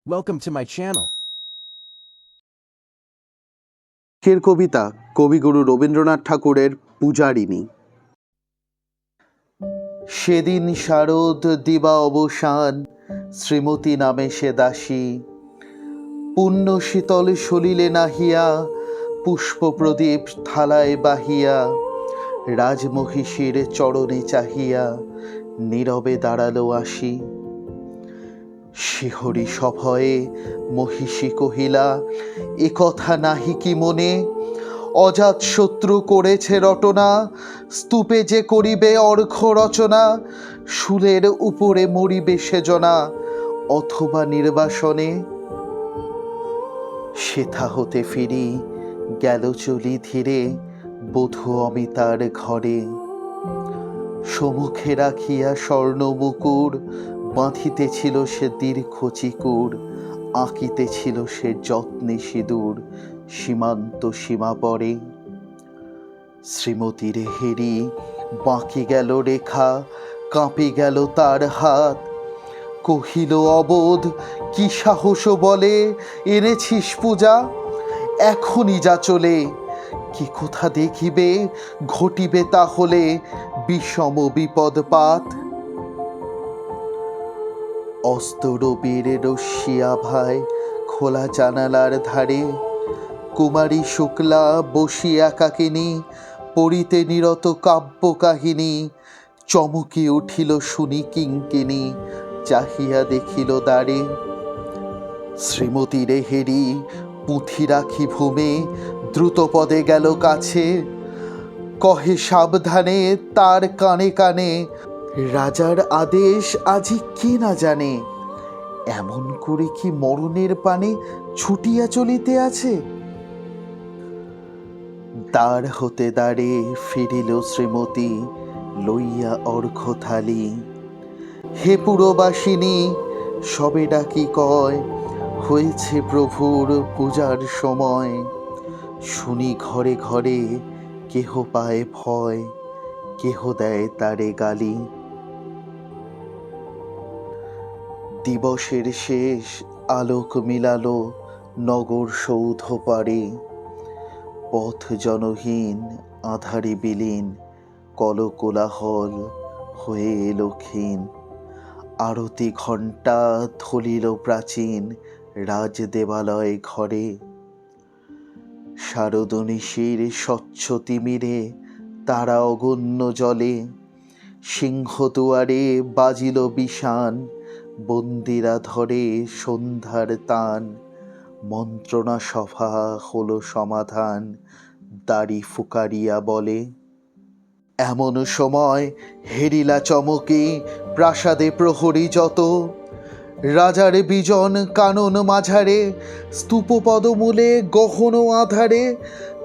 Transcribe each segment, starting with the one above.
Welcome to my channel. শের কবিতা কবিগুরু রবীন্দ্রনাথ ঠাকুরের পূজারিণী। সেদিন শারদ দিবা অবসান, শ্রীমতী নামে সে দাসী, পুণ্য শীতল সলিলে নাহিয়া, পুষ্প প্রদীপ থালায় বাহিয়া, রাজমহিষীর চরণে চাহিয়া, নীরবে দাঁড়ালো আসি। শিহরি সভয়ে মহিষী কহিলা, এ কথা নাহি কি মনে, অজাত শত্রু করেছে রটনা, স্তূপে যে করিবে অর্ঘ রচনা, শুলের উপরে মরিবে সেজনা, অথবা নির্বাসনে। সেথা হতে ফিরি গেল চলি ধীরে, বধূ অমিতার ঘরে। সমুখে রাখিয়া স্বর্ণ মুকুর, বাঁধিতেছিল সে দীর্ঘ চিকুর, আঁকিতেছিল সে যত্নে সিঁদুর, সীমান্ত সীমা পরে। শ্রীমতীর হেরি বাঁকি গেল রেখা, কাঁপে গেল তার হাত, কহিল অবোধ কি সাহস বলে, এনেছিস পূজা, এখনই যা চলে। কি কথা দেখিবে ঘটিবে তাহলে, বিষম বিপদপাত। অস্তরবীর রশ্মি আভায় খোলা জানালার ধারে, কুমারী শুক্লা বসি একাকিনী, পড়িতে নিরত কাব্য কাহিনী, চমকি উঠিল শুনি কিঙ্কিনী, চাহিয়া দেখিল দ্বারে। শ্রীমতীর হেরি পুঁথি রাখি ভূমে, দ্রুত পদে গেল কাছে, কহে সাবধানে তার কানে কানে, রাজার আদেশ আজি কে না জানে, এমন করে কি মরণের পানে ছুটিয়া চলিতে আছে। দ্বার হতে দ্বারে ফিরিল শ্রীমতী, লইয়া অর্ঘ্য থালি। হে পুরবাসিনী সবে ডাকি কয়, হয়েছে প্রভুর পূজার সময়। শুনি ঘরে ঘরে কেহ পায় ভয়, কেহ দেয় তারে গালি। দিবসের শেষ আলোক মিলালো নগর সৌধ পারে, পথ জনহীন আধারে বিলীন, কলকোলাহল হয়ে এলো ক্ষীণ। আরতি ঘণ্টা ধলিল প্রাচীন রাজ দেবালয় ঘরে। শারদনিশির স্বচ্ছ তিমিরে তারা অগণ্য জলে, সিংহদুয়ারে বাজিল বিষান, বন্দিরা ধরে সন্ধ্যার তান। মন্ত্রণা সভা হলো সমাধান, দাড়ি ফুকারিয়া বলে। এমন সময় হেরিলা চমকে প্রাসাদে প্রহরী যত, রাজার বিজন কানন মাঝারে, স্তূপ পদমূলে গহন আধারে,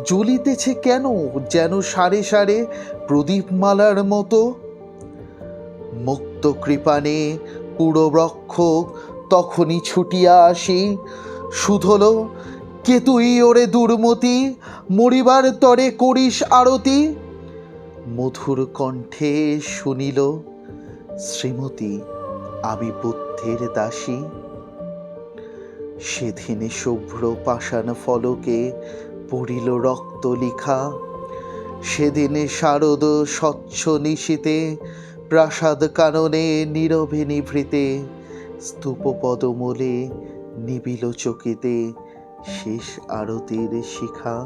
জ্বলিতেছে কেন যেন সারে সারে প্রদীপমালার মতো। মুক্ত কৃপানে পুররক্ষক তখনই ছুটিয়া আসি, শুধল কে তুই ওরে দুর্মতি, মরিবার তরে করিস আরতি। মধুর কণ্ঠে শুনিল, শ্রীমতী আমি বুদ্ধের দাসী। সেদিন শুভ্র পাষাণ ফলকে পড়িল রক্ত লিখা, সেদিনে শারদ স্বচ্ছ নিশীতে, প্রাসাদ কাননে নীরবে নিভৃতে, স্তূপ পদমূলে নিবিল চকিতে শেষ আরতির শিখা।